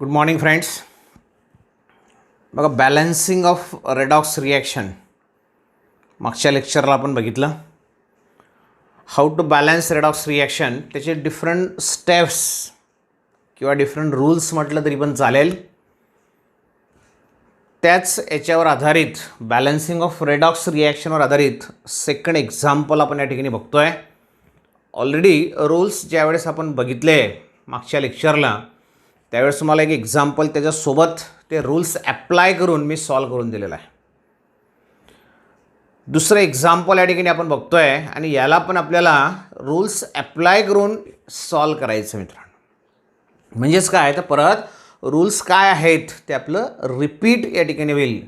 Good morning friends. बघा, balancing of redox reaction मागच्या लेक्चरला आपण बघितलं. How to balance redox reaction, त्याचे डिफरंट स्टेप्स किंवा डिफरंट रूल्स म्हटलं तरी पण चालेल. त्याच याच्यावर आधारित बॅलन्सिंग ऑफ रेडॉक्स रिॲक्शनवर आधारित सेकंड एक्झाम्पल आपण या ठिकाणी बघतो आहे. ऑलरेडी रूल्स ज्यावेळेस आपण बघितले मागच्या लेक्चरला, त्यावेळेस तुम्हाला एक एक्झाम्पल त्याच्यासोबत ते रूल्स ॲप्लाय करून मी सॉल्व करून दिलेला आहे. दुसरं एक्झाम्पल या ठिकाणी आपण बघतो आहे आणि याला पण आपल्याला रूल्स ॲप्लाय करून सॉल्व करायचं मित्रांनो. म्हणजेच काय, तर परत रूल्स काय आहेत ते आपलं रिपीट या ठिकाणी होईल.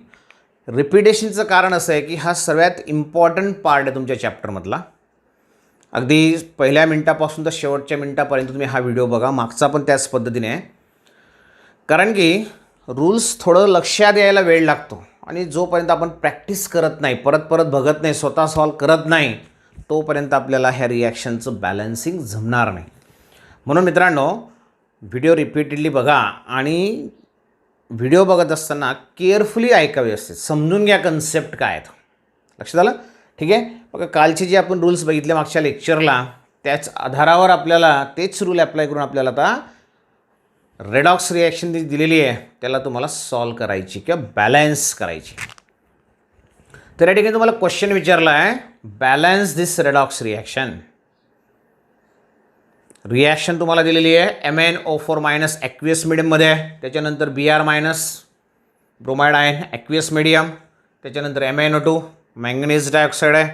रिपिटेशनचं कारण असं आहे की हा सर्वात इम्पॉर्टंट पार्ट आहे तुमच्या चॅप्टरमधला. अगदी पहिल्या मिनटापासून तर शेवटच्या मिनटापर्यंत तुम्ही हा व्हिडिओ बघा. मागचा पण त्याच पद्धतीने आहे, कारण की रूल्स थोडं लक्षात यायला वेळ लागतो आणि जोपर्यंत आपण प्रॅक्टिस करत नाही, परत परत बघत नाही, स्वतः सॉल्व करत नाही, तोपर्यंत आपल्याला ह्या रिॲक्शनचं बॅलन्सिंग जमणार नाही. म्हणून मित्रांनो, व्हिडिओ रिपीटेडली बघा आणि व्हिडिओ बघत असताना केअरफुली ऐकावे असते. समजून घ्या कन्सेप्ट काय आहेत. लक्षात आलं? ठीक आहे. बघा, कालचे जे आपण रूल्स बघितले मागच्या लेक्चरला, त्याच आधारावर आपल्याला तेच रूल ॲप्लाय करून आपल्याला आता रेडॉक्स रिॲक्शन जी दिलेली आहे त्याला तुम्हाला सॉल्व करायची किंवा बॅलन्स करायची. तर या ठिकाणी तुम्हाला क्वेश्चन विचारला आहे, बॅलन्स दिस रेडॉक्स रिॲक्शन. रिॲक्शन तुम्हाला दिलेली आहे MnO4 मायनस ॲक्वियस मिडियममध्ये आहे. त्याच्यानंतर Br minus bromide ion aqueous medium. त्याच्यानंतर MnO2 मॅंगनीज डायऑक्साईड आहे,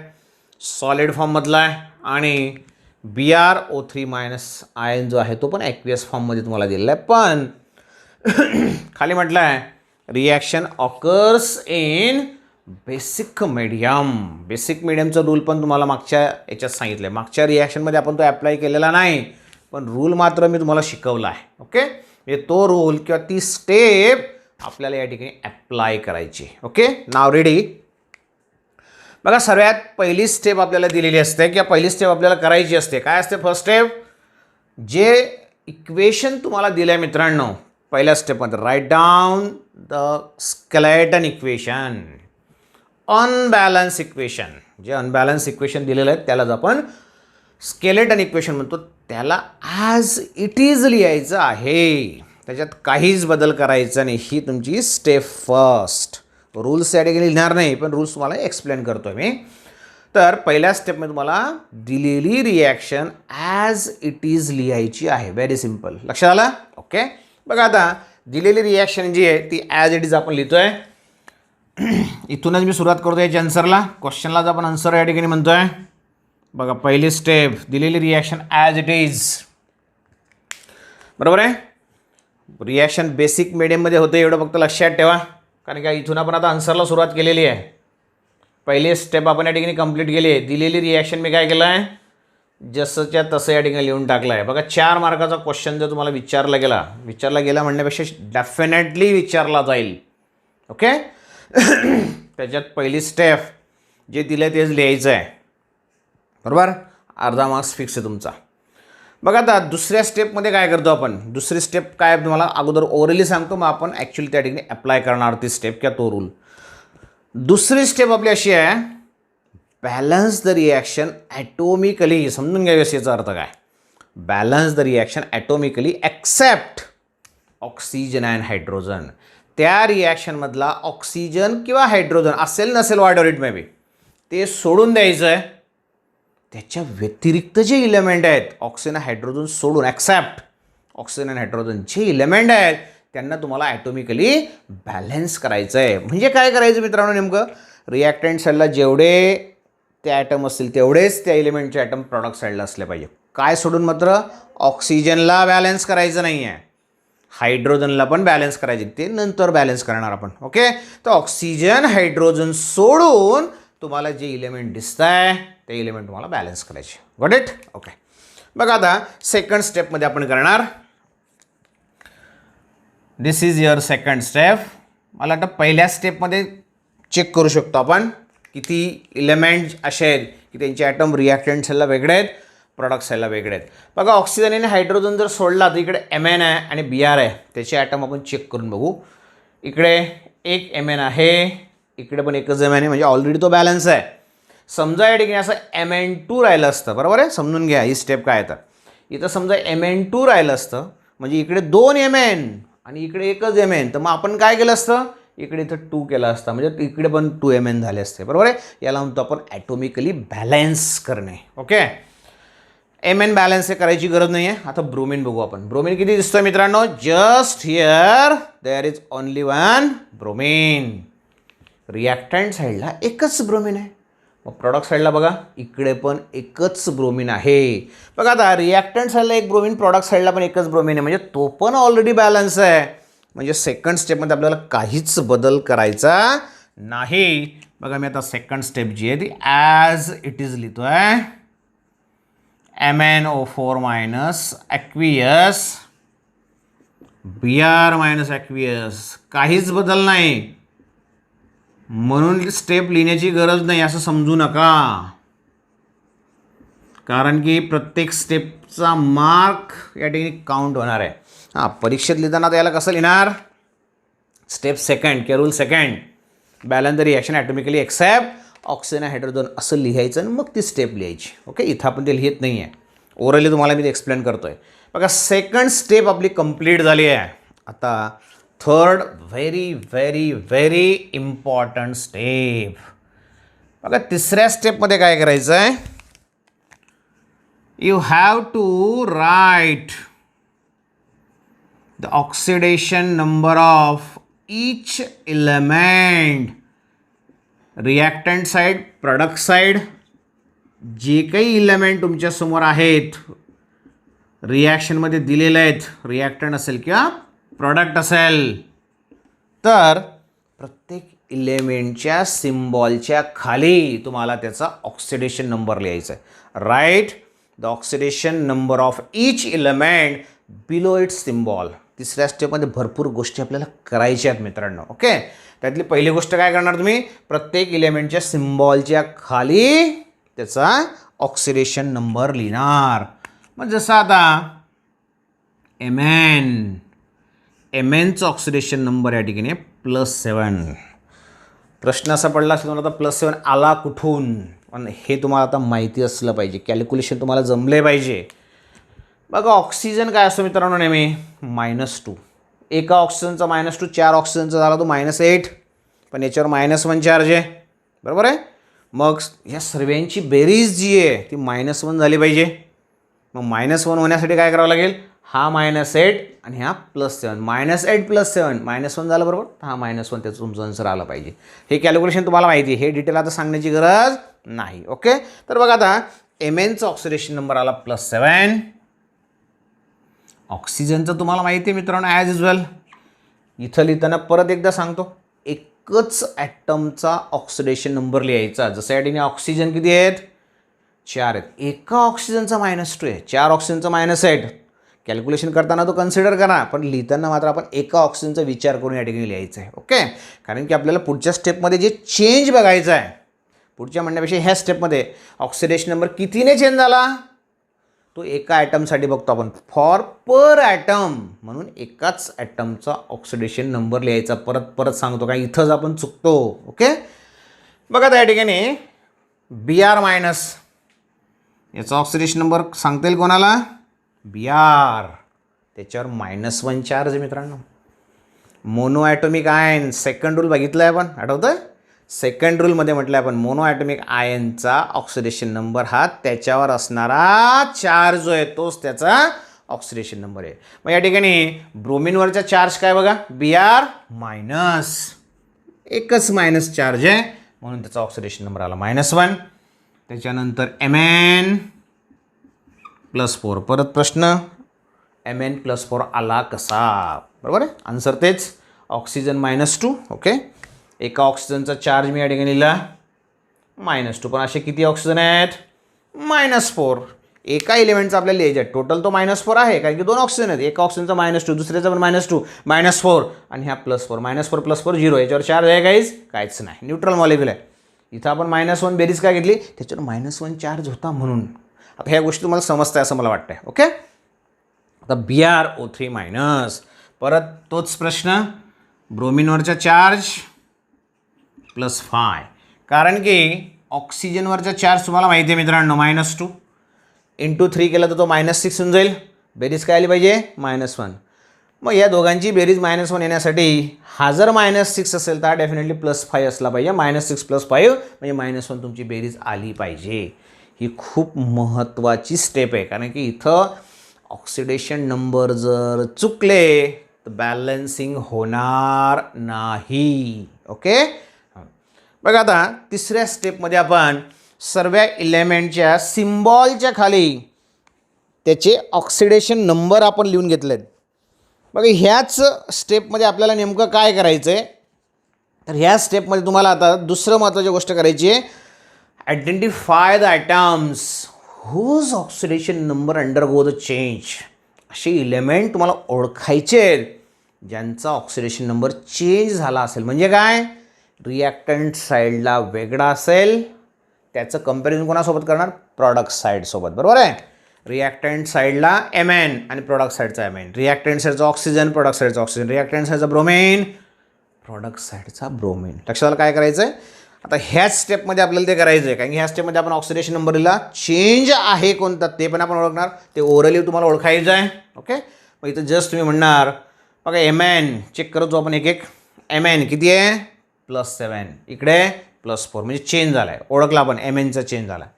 सॉलिड फॉर्ममधला आहे. आणि BrO3 मायनस आयन जो आहे तो पण ॲक्वियस फॉर्ममध्ये तुम्हाला दिलेला आहे. पण खाली म्हटलं आहे reaction occurs in basic medium. Basic मीडियमचा रूल पण तुम्हाला मागच्या याच्यात सांगितलं आहे. मागच्या रिॲक्शनमध्ये आपण तो ॲप्लाय केलेला नाही, पण रूल मात्र मी तुम्हाला शिकवला आहे. ओके, म्हणजे तो रूल किंवा ती स्टेप आपल्याला या ठिकाणी ॲप्लाय करायची. ओके, नाव रेडी. बघा, सर्वात पहिली स्टेप आपल्याला दिलेली असते किंवा पहिली स्टेप आपल्याला करायची असते. काय असते फर्स्ट स्टेप? जे इक्वेशन तुम्हाला दिलं आहे मित्रांनो पहिल्या स्टेपमध्ये, write down the skeleton equation. Unbalance equation, जे अनबॅलन्स इक्वेशन दिलेलं आहे त्यालाच आपण स्केलेटन इक्वेशन म्हणतो. त्याला ॲज इट इज लिहायचं आहे, त्याच्यात काहीच बदल करायचा नाही. ही तुमची स्टेप फर्स्ट. रूल्स या ठिकाणी लिहिणार नाही, पण रूल्स तुम्हाला एक्सप्लेन करतो मी. तर पहिल्या स्टेपमध्ये तुम्हाला दिलेली रिॲक्शन ॲज इट इज लिहायची आहे. Very simple. लक्षात आलं? ओके. बघा, आता दिलेली रिॲक्शन जी आहे ती ॲज इट इज आपण लिहितो आहे. इथूनच मी सुरुवात करतो याच्या आन्सरला. क्वेश्चनलाच आपण आन्सर या ठिकाणी म्हणतो आहे. बघा, पहिली स्टेप दिलेली रिॲक्शन ॲज इट इज. बरोबर आहे. रिॲक्शन बेसिक मीडियममध्ये होते एवढं फक्त लक्षात ठेवा, कारण का इथून आपण आता आन्सरला सुरुवात केलेली आहे. पहिली स्टेप आपण या ठिकाणी कंप्लीट केली आहे. दिलेली रिॲक्शन मी काय केलं आहे, जसंच्या तसं या ठिकाणी लिहून टाकलं आहे. बघा, 4 मार्काचा क्वेश्चन जर तुम्हाला विचारला गेला म्हणण्यापेक्षा डेफिनेटली विचारला जाईल. ओके. त्याच्यात पहिली स्टेप जे दिलं आहे तेच लिहायचं आहे. बरोबर, अर्धा मार्क्स फिक्स आहे तुमचा. बघा, आता दुसऱ्या स्टेपमध्ये काय करतो आपण. दुसरी स्टेप काय तुम्हाला अगोदर ओरली सांगतो, मग आपण ॲक्च्युली त्या ठिकाणी अप्लाय करणार ती स्टेप किंवा तो रूल. दुसरी स्टेप आपली अशी आहे, बॅलन्स द रिॲक्शन ॲटोमिकली. समजून घ्यावी याचा अर्थ काय. Balance the reaction atomically except oxygen and hydrogen. त्या रिॲक्शनमधला ऑक्सिजन किंवा हायड्रोजन असेल नसेल whatever it may be, ते सोडून द्यायचं आहे. त्याच्या व्यतिरिक्त जे इलेमेंट आहेत, ऑक्सिजन हायड्रोजन सोडून, ॲक्सेप्ट ऑक्सिजन आणि हायड्रोजन जे इलेमेंट आहेत त्यांना तुम्हाला ॲटोमिकली बॅलन्स करायचं आहे. म्हणजे काय करायचं मित्रांनो, नेमकं रिॲक्टंट साईडला जेवढे ते ॲटम असतील तेवढेच त्या इलेमेंटचे ॲटम प्रॉडक्ट साईडला असले पाहिजे. काय सोडून? मात्र ऑक्सिजनला बॅलन्स करायचं नाही आहे, हायड्रोजनला पण बॅलन्स करायचे, ते नंतर बॅलन्स करणार आपण. ओके. तर ऑक्सिजन हायड्रोजन सोडून तुम्हाला जे इलेमेंट दिसत आहे ते इलेमेंट तुम्हाला बॅलन्स करायचे. Got it? ओके. बघा, आता सेकंड स्टेपमध्ये आपण करणार. दिस इज युअर सेकंड स्टेप. मला वाटतं पहिल्या स्टेपमध्ये चेक करू शकतो आपण किती इलेमेंट असे आहेत की त्यांचे ॲटम रिॲक्टंट सेलला वेगळे आहेत. प्रॉडक्ट साईडला वेगळे आहेत. बघा ऑक्सिजन आणि हायड्रोजन जर सोडला तर इकडे Mn आहे आणि Br आहे, त्याचे ॲटम आपण चेक करून बघू. इकडे एक Mn आहे, इकडे पण एकच Mn आहे, म्हणजे ऑलरेडी तो बॅलन्स आहे. समजा या ठिकाणी असं Mn2 राहिलं असतं, बरोबर आहे. समजून घ्या ही स्टेप काय तर. इथं समजा Mn2 राहिलं असतं म्हणजे इकडे 2 Mn आणि इकडे एकच Mn, तर मग आपण काय केलं असतं, इकडे इथं 2 केला असता, म्हणजे इकडे पण 2 Mn झाले असते, बरोबर आहे. याला म्हणतो आपण ॲटोमिकली बॅलन्स करणे. ओके, Mn बॅलन्स हे करायची गरज नाही आहे. आता ब्रोमिन बघू आपण. ब्रोमिन किती दिसतोय मित्रांनो, just here there is only one bromine. Reactant साईडला एकच ब्रोमिन आहे. मग प्रॉडक्ट साईडला बघा, इकडे पण एकच ब्रोमिन आहे. बघा आता रिॲक्टंट साईडला एक ब्रोमिन, प्रॉडक्ट साईडला पण एकच ब्रोमिन आहे, म्हणजे तो पण ऑलरेडी बॅलन्स आहे. म्हणजे सेकंड स्टेपमध्ये आपल्याला काहीच बदल करायचा नाही. बघा मी आता सेकंड स्टेप जी आहे ती ॲज इट इज लिहितो आहे. MnO4 minus aqueous, Br minus aqueous, काहीच बदल नाही. म्हणून स्टेप लिहिण्याची गरज नाही असं समजू नका, कारण की प्रत्येक स्टेपचा मार्क या ठिकाणी काउंट होणार आहे. हां, परीक्षेत लिहिताना त्याला कसं लिहिणार, स्टेप सेकंड के rule second, balance the reaction atomically except oxygen hydrogen असं लिहायचं आणि मग ती स्टेप लिहायची. ओके, इथं आपण ते लिहित नाही आहे, ओरली तुम्हाला मी ते एक्सप्लेन करतो आहे. बघा स्टेकंड स्टेप आपली कंप्लीट झाली आहे. आता third very very very important step. बघा तिसऱ्या स्टेपमध्ये काय करायचं आहे, you have to write the oxidation number of each element. Reactant side, product side, जे काही इलेमेंट तुमच्यासमोर आहेत रिॲक्शनमध्ये दिलेले आहेत, रिॲक्टंट असेल किंवा प्रॉडक्ट असेल, तर प्रत्येक इलेमेंटच्या सिम्बॉलच्या खाली तुम्हाला त्याचा ऑक्सिडेशन नंबर लिहायचा आहे. Right the oxidation number of each element below it's symbol. तिसऱ्या स्टेपमध्ये भरपूर गोष्टी आपल्याला करायच्या आहेत मित्रांनो. ओके, त्यातली पहिली गोष्ट काय करणार तुम्ही, प्रत्येक इलेमेंटच्या सिम्बॉलच्या खाली त्याचा ऑक्सिडेशन नंबर लिहिणार. मग जसं आता Mnचं ऑक्सिडेशन नंबर या ठिकाणी +7. प्रश्न असा पडला असेल तुम्हाला, आता +7 आला कुठून, पण हे तुम्हाला आता माहिती असलं पाहिजे, कॅल्क्युलेशन तुम्हाला जमले पाहिजे. बघा ऑक्सिजन काय असतो मित्रांनो, नेहमी -2. एका ऑक्सिजनचा -2, 4 ऑक्सिजनचा झाला तो -8, पण याच्यावर -1 चार्ज आहे, बरोबर आहे. मग या सर्वांची बेरीज जी आहे ती -1 झाली पाहिजे. मग -1 होण्यासाठी काय करावं लागेल, हा -8 आणि हा +7, -8 + 7 -1 झालं, बरोबर. हा -1 त्याचं तुमचं आन्सर आलं पाहिजे. हे कॅल्क्युलेशन तुम्हाला माहिती आहे, हे डिटेल आता सांगण्याची गरज नाही. ओके, तर बघा आता Mnचा ऑक्सिडेशन नंबर आला +7. ऑक्सिजनचं तुम्हाला माहिती आहे मित्रांनो, ॲज युजल. इथं लिहिताना परत एकदा सांगतो, एकच ॲटमचा ऑक्सिडेशन नंबर लिहायचा. जसं या ठिकाणी ऑक्सिजन किती आहेत, 4 आहेत. एका ऑक्सिजनचा -2 आहे, 4 ऑक्सिजनचा -8. कॅल्क्युलेशन करताना तो कन्सिडर करा, पण लिहिताना मात्र आपण एका ऑक्सिजनचा विचार करून या ठिकाणी लिहायचं आहे. ओके, कारण की आपल्याला पुढच्या स्टेपमध्ये जे चेंज बघायचं आहे, पुढच्या म्हणण्यापेक्षा ह्या स्टेपमध्ये ऑक्सिडेशन नंबर कितीने चेंज झाला तो एका ॲटमसाठी बघतो आपण, फॉर पर ॲटम. म्हणून एकाच ॲटमचा ऑक्सिडेशन नंबर लिहायचा. परत परत सांगतो, कारण इथंच आपण चुकतो. ओके, बघा त्या ठिकाणी Br मायनस याचा ऑक्सिडेशन नंबर सांगता येईल कोणाला, Br, त्याच्यावर -1 चार्ज आहे मित्रांनो. Mono atomic ion, second rule बघितला आहे आपण, आठवतं. सेकंड रूलमध्ये म्हटलं आपण मोनो ॲटॉमिक आयनचा ऑक्सिडेशन नंबर हा त्याच्यावर असणारा चार्ज जो आहे तोच त्याचा ऑक्सिडेशन नंबर आहे. मग या ठिकाणी ब्रोमिनवरचा चार्ज काय बघा, Br मायनस, एकच मायनस चार्ज आहे म्हणून त्याचा ऑक्सिडेशन नंबर आला -1. त्याच्यानंतर Mn +4. परत प्रश्न, Mn +4 आला कसा, बरोबर आहे. आन्सर तेच, ऑक्सिजन -2. ओके, एका ऑक्सिजनचा चार्ज मी या ठिकाणी लिहिला -2, पण असे किती ऑक्सिजन आहेत, -4. एका एलिमेंटचा आपल्याला लिहायचं आहे, टोटल तो -4 आहे, कारण की 2 ऑक्सिजन आहेत. एका ऑक्सिजनचा -2, दुसऱ्याचा पण -2, -4 आणि ह्या +4. -4 + 4 0. याच्यावर चार्ज आहे काहीच नाही, न्यूट्रल मॉलिक्युल आहे. इथं आपण -1 बेरीज काय घेतली, त्याच्यावर -1 चार्ज होता म्हणून. आता ह्या गोष्टी तुम्हाला समजताय असं मला वाटतंय. ओके, आता BrO3 मायनस, परत तोच प्रश्न, ब्रोमिनवरचा चार्ज +5, कारण की ऑक्सिजनवरचा चार्ज तुम्हाला माहिती आहे मित्रांनो -2 इंटू 3 केलं तर तो -6 होऊन जाईल. बेरीज काय आली पाहिजे -1. मग या दोघांची बेरीज -1 येण्यासाठी हा जर -6 असेल तर हा डेफिनेटली +5 असला पाहिजे. -6 + 5 म्हणजे -1 तुमची बेरीज आली पाहिजे. ही खूप महत्त्वाची स्टेप आहे, कारण की इथं ऑक्सिडेशन नंबर जर चुकले तर बॅलन्सिंग होणार नाही. ओके, बघा आता तिसऱ्या स्टेपमध्ये आपण सर्व इलेमेंटच्या सिम्बॉलच्या खाली त्याचे ऑक्सिडेशन नंबर आपण लिहून घेतले आहेत. बघा ह्याच स्टेपमध्ये आपल्याला नेमकं काय करायचं आहे, तर ह्या स्टेपमध्ये तुम्हाला आता दुसरं महत्त्वाची गोष्ट करायची आहे, identify the items whose oxidation number undergo the change. असे इलेमेंट तुम्हाला ओळखायचे आहेत ज्यांचा ऑक्सिडेशन नंबर चेंज झाला असेल. म्हणजे काय, रिॲक्टंट साईडला वेगळा असेल, त्याचं कंपॅरिझन कोणासोबत करणार, प्रॉडक्ट साईडसोबत. बरोबर आहे, रिॲक्टंट साईडला Mn आणि प्रॉडक्ट साईडचा Mn, रिॲक्टंट साईडचा ऑक्सिजन, प्रॉडक्ट साईडचा ऑक्सिजन, रिॲक्टंट साईडचा ब्रोमेन, प्रॉडक्ट साईडचा ब्रोमेन. लक्षात काय करायचं आहे आता ह्याच स्टेपमध्ये आपल्याला ते करायचं आहे, कारण की ह्या स्टेपमध्ये आपण ऑक्सिडेशन नंबरला चेंज आहे कोणता ते पण आपण ओळखणार, ते ओरली तुम्हाला ओळखायचं आहे. ओके, मग इथं जस्ट तुम्ही म्हणणार बघा Mn चेक करतो आपण एक एक. Mn किती आहे +7, इकडे +4, म्हणजे चेंज झाला आहे, ओळखला आपण Mnचा चेंज झाला आहे.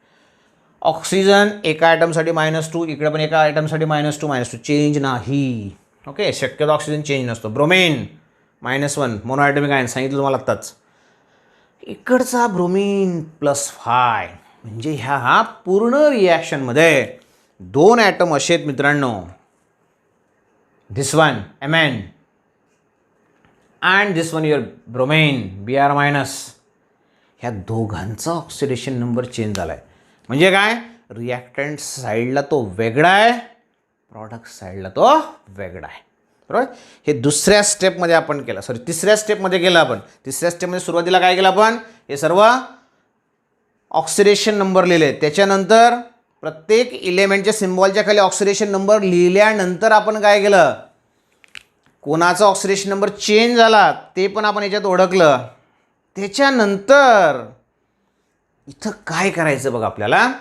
ऑक्सिजन एका आयटमसाठी -2, इकडे पण एका आयटमसाठी -2 चेंज नाही. ओके, शक्यतो ऑक्सिजन चेंज नसतो. ब्रोमेन -1 मोनोॲटॉमिक आयन सांगितलं तुम्हाला आत्ताच. इकडचा ब्रोमीन +5, म्हणजे ह्या पूर्ण रिॲक्शनमध्ये 2 ॲटम असे आहेत मित्रांनो, this one Mn and this one your bromine Br-. ह्या दोघांचा ऑक्सिडेशन नंबर चेंज झाला आहे. म्हणजे काय, रिॲक्टंट साईडला तो वेगळा आहे, प्रॉडक्ट साईडला तो वेगळा आहे. बरोबर, हे दुसऱ्या स्टेपमध्ये आपण केलं, तिसऱ्या स्टेपमध्ये केलं आपण. तिसऱ्या स्टेपमध्ये सुरुवातीला काय केलं आपण, हे सर्व ऑक्सिडेशन नंबर लिहिले. त्याच्यानंतर प्रत्येक इलेमेंटच्या सिम्बॉलच्या खाली ऑक्सिडेशन नंबर लिहिल्यानंतर आपण काय केलं, कोणाचा ऑक्सिडेशन नंबर चेंज झाला ते पण आपण याच्यात ओळखलं. त्याच्यानंतर इथं काय करायचं बघा, आपल्याला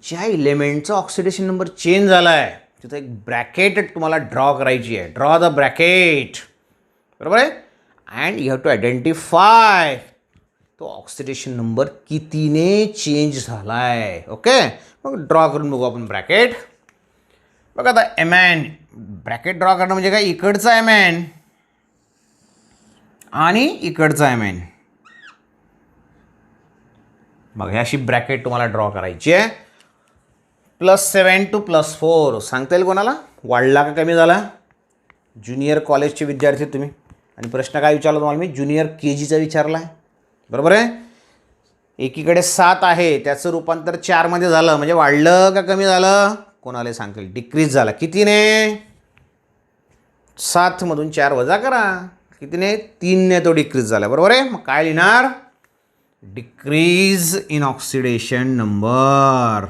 ज्या इलेमेंटचा ऑक्सिडेशन नंबर चेंज झाला आहे तिथं एक ब्रॅकेट तुम्हाला ड्रॉ करायची आहे. Draw the bracket. बरोबर आहे, and you have to identify तो ऑक्सिडेशन नंबर कितीने चेंज झाला आहे. ओके, मग ड्रॉ करून बघू आपण ब्रॅकेट. बघा आता Mn, ब्रॅकेट ड्रॉ करणं म्हणजे काय, इकडचा Mn आणि इकडचा Mn. मग ह्या अशी ब्रॅकेट तुम्हाला ड्रॉ करायची आहे. +7 to +4 सांगता येईल कोणाला, वाढला का कमी झाला? ज्युनियर कॉलेजचे विद्यार्थी तुम्ही, आणि प्रश्न काय विचारला तुम्हाला मी, ज्युनियर KGचा विचारला आहे. बरोबर आहे, एकीकडे 7 आहे त्याचं रूपांतर 4 झालं, म्हणजे वाढलं का कमी झालं, कोणाला सांगता येईल, डिक्रीज झाला. कितीने, 7 4 वजा करा, कितीने, 3 तो डिक्रीज झाला. बरोबर आहे, मग काय लिहिणार, डिक्रीज इन ऑक्सिडेशन नंबर.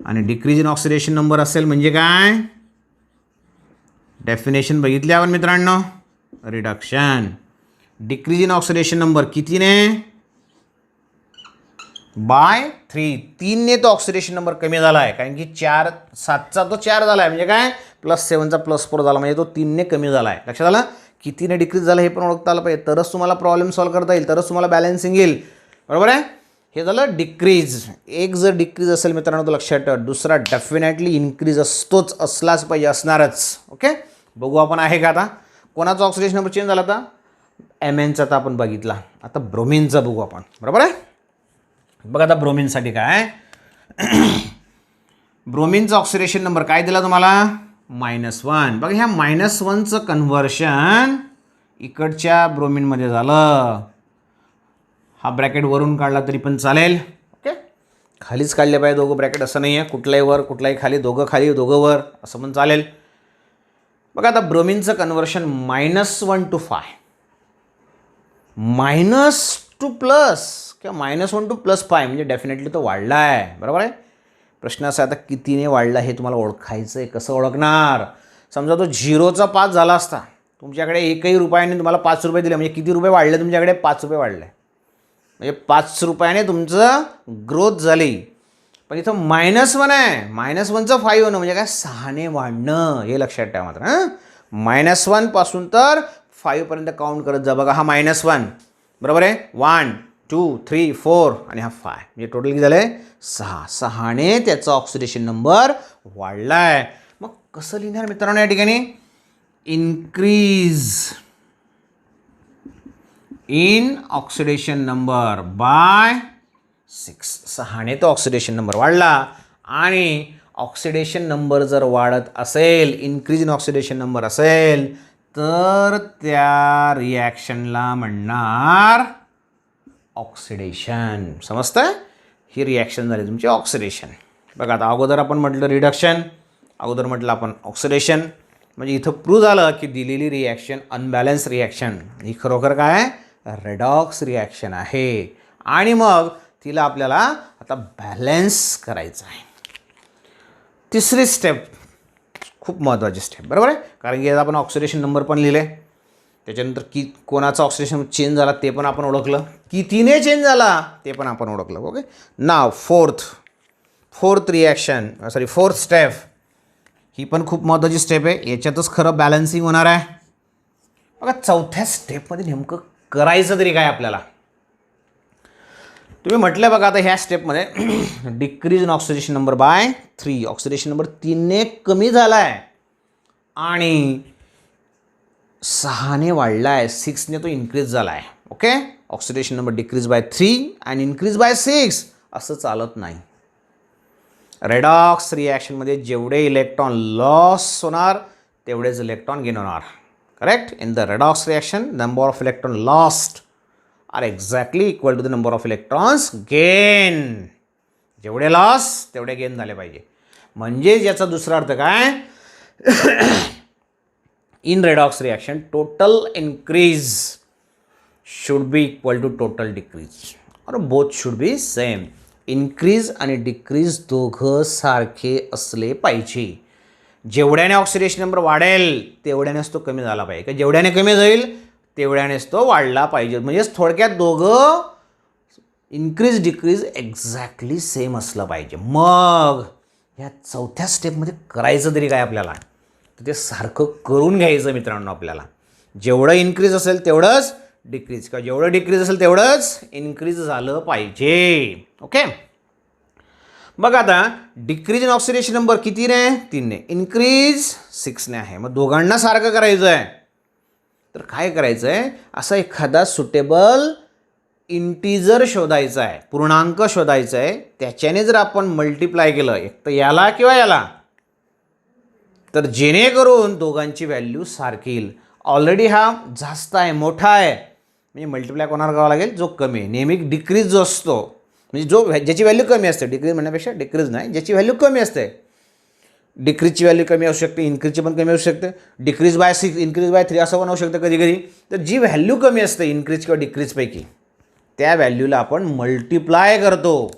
आणि डिक्रीज इन ऑक्सिडेशन नंबर असेल म्हणजे काय, डेफिनेशन बघितली आपण मित्रांनो, reduction. Decrease in oxidation number कितीने, /3. 3ने तो ऑक्सिडेशन नंबर कमी झाला आहे, कारण की 7चा तो 4 झाला आहे, म्हणजे काय +7चा +4 झाला, म्हणजे तो 3ने कमी झाला आहे. लक्षात आलं, कितीने डिक्रीज झालं हे पण ओळखता आलं पाहिजे, तरच तुम्हाला प्रॉब्लेम सॉल्व्ह करता येईल, तरच तुम्हाला बॅलन्सिंग येईल. बरोबर आहे, हे झालं डिक्रीज. एक जर डिक्रीज असेल मित्रांनो तर लक्षात ठेवा, दुसरा डेफिनेटली इन्क्रीज असतोच, असलाच पाहिजे, असणारच. ओके, बघू आपण आहे का आता, कोणाचा ऑक्सिडेशन नंबर चेंज झाला, आता Mnचा आता आपण बघितला. आता ब्रोमिनचा बघू आपण. बरोबर आहे, बघा आता ब्रोमिनसाठी काय, ब्रोमिनचा ऑक्सिडेशन नंबर काय दिला तुम्हाला, -1. बघा ह्या -1चं कन्व्हर्शन इकडच्या ब्रोमिनमध्ये झालं. हा ब्रॅकेट वरून काढला तरी पण चालेल. ओके, खालीच काढले पाहिजे दोघं ब्रॅकेट, असं नाही आहे, कुठलाही वर कुठलाही खाली, दोघं खाली दोघं वर असं पण चालेल. बघा आता ब्रोमिनचं कन्व्हर्शन -1 to 5, -2 to +, किंवा -1 टू +5 म्हणजे डेफिनेटली तो वाढला आहे, बरोबर आहे. प्रश्न असा आता कितीने वाढला हे तुम्हाला ओळखायचं आहे. कसं ओळखणार? समजा तो 0चा 5 झाला असता, तुमच्याकडे एकही रुपयाने तुम्हाला 5 रुपये दिले, म्हणजे किती रुपये वाढले तुमच्याकडे? 5 रुपये वाढले, म्हणजे 5 रुपयाने तुमचं ग्रोथ झाली. पण इथं -1 आहे, -1चं 5 होणं म्हणजे काय? 6ने वाढणं, हे लक्षात ठेवा मात्र. -1 पासून तर 5 पर्यंत काउंट करत जा. बघा हा -1 बरोबर आहे. 1 2 3 4 आणि हा 5 म्हणजे टोटल किती झालं आहे? 6ने त्याचा ऑक्सिडेशन नंबर वाढला आहे. मग कसं लिहिणार मित्रांनो या ठिकाणी? Increase in oxidation number bye 6. 6ने तो ऑक्सिडेशन नंबर वाढला. आणि ऑक्सिडेशन नंबर जर वाढत असेल, इन्क्रीज इन ऑक्सिडेशन नंबर असेल, तर त्या रिॲक्शनला म्हणणार ऑक्सिडेशन. समजतं? ही रिॲक्शन झाली तुमची ऑक्सिडेशन. बघा आता अगोदर आपण म्हटलं रिडक्शन, अगोदर म्हटलं आपण ऑक्सिडेशन. म्हणजे इथं प्रूव्ह झालं की दिलेली रिॲक्शन अनबॅलन्स रिॲक्शन ही खरोखर काय? रेडॉक्स रिॲक्शन आहे. आणि मग तिला आपल्याला आता बॅलन्स करायचं आहे. तिसरी स्टेप खूप महत्त्वाची स्टेप, बरोबर आहे. कारण की आपण ऑक्सिडेशन नंबर पण लिहिले, त्याच्यानंतर कोणाचा ऑक्सिडेशन चेंज झाला ते पण आपण ओळखलं, कितीने चेंज झाला ते पण आपण ओळखलं. ओके. नाव फोर्थ रिॲक्शन फोर्थ स्टेप, ही पण खूप महत्त्वाची स्टेप आहे. याच्यातच खरं बॅलन्सिंग होणार आहे. बघा चौथ्या स्टेपमध्ये नेमकं करायचं तरी काय आपल्याला? तुम्ही म्हटलं बघा आता ह्या स्टेपमध्ये decrease in oxidation number by 3, oxidation number 3ने कमी झाला आहे आणि 6ने वाढला आहे, 6ने तो इन्क्रीज झाला आहे. Okay. Oxidation number decrease by 3 आणि इन्क्रीज बाय 6 असं चालत नाही. रेडॉक्स रिॲक्शनमध्ये जेवढे इलेक्ट्रॉन लॉस होणार तेवढेच इलेक्ट्रॉन गेन होणार. Correct. In the redox reaction number of electron lost are exactly equal to the number of electrons gain. जेवढे लॉस तेवढे गेन झाले पाहिजे. म्हणजे याचा दुसरा अर्थ काय? In redox reaction total increase should be equal to total decrease और both should be same. Increase आणि डिक्रीज दोघं सारखे असले पाहिजे. जेवढ्याने ऑक्सिडेशन नंबर वाढेल तेवढ्यानेच तो कमी झाला पाहिजे, का जेवढ्याने कमी जाईल तेवढ्यानेच तो वाढला पाहिजे. म्हणजेच थोडक्यात दोघं इन्क्रीज डिक्रीज एक्झॅक्टली सेम असलं पाहिजे. मग ह्या चौथ्या स्टेपमध्ये करायचं तरी काय आपल्याला? तर ते सारखं करून घ्यायचं मित्रांनो आपल्याला. जेवढं इन्क्रीज असेल तेवढंच डिक्रीज, किंवा जेवढं डिक्रीज असेल तेवढंच इन्क्रीज झालं पाहिजे. ओके. बघा आता डिक्रीज इन ऑक्सिडेशन नंबर कितीने? 3ने. इन्क्रीज 6ने आहे. मग दोघांना सारखं करायचं आहे. तर काय करायचं आहे? असा एखादा सुटेबल इंटीजर शोधायचा आहे, पूर्णांक शोधायचा आहे. त्याच्याने जर आपण मल्टिप्लाय केलं एक तर याला किंवा याला, तर जेणेकरून दोघांची व्हॅल्यू सारखी येईल. ऑलरेडी हा जास्त आहे, मोठा आहे, म्हणजे मल्टिप्लाय कोणाला करावं लागेल? जो कमी आहे. नेहमी डिक्रीज जो असतो म्हणजे ज्याची व्हॅल्यू कमी असते, डिक्रीज म्हणण्यापेक्षा डिक्रीज नाही, ज्याची व्हॅल्यू कमी असते, डिक्रीजची व्हॅल्यू कमी असू शकते, इन्क्रीजची पण कमी असू शकते. डिक्रीज बाय 6 इन्क्रीज बाय 3 असं पण होऊ शकतं कधी कधी. तर जी व्हॅल्यू कमी असते इन्क्रीज किंवा डिक्रीजपैकी त्या व्हॅल्यूला आपण मल्टिप्लाय करतो.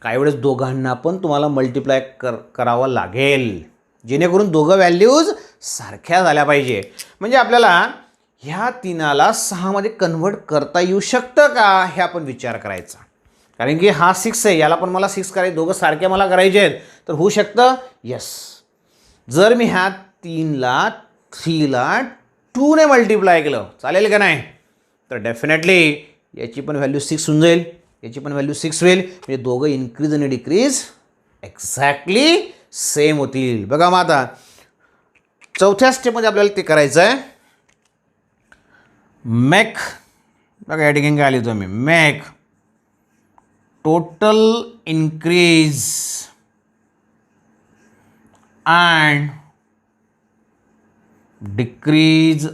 काही वेळेस दोघांना पण तुम्हाला मल्टिप्लाय करावं लागेल, जेणेकरून दोघं व्हॅल्यूज सारख्या झाल्या पाहिजे. म्हणजे आपल्याला ह्या 3ला 6मध्ये कन्व्हर्ट करता येऊ शकतं का हे आपण विचार करायचा. कारण की हा 6 आहे, याला पण मला 6 करायचे, दोघं सारखे मला करायचे आहेत, तर होऊ शकतं? यस. जर मी ह्या 3ला 2ने मल्टिप्लाय केलं चालेल का नाही? तर डेफिनेटली याची पण व्हॅल्यू 6 होऊन जाईल, याची पण व्हॅल्यू 6 होईल. म्हणजे दोघं इन्क्रीज आणि डिक्रीज एक्झॅक्टली सेम होतील. बघा मग आता चौथ्या स्टेपमध्ये आपल्याला ते करायचं आहे. मेक, बघा या ठिकाणी काय लिहितो मी? Make total increase and decrease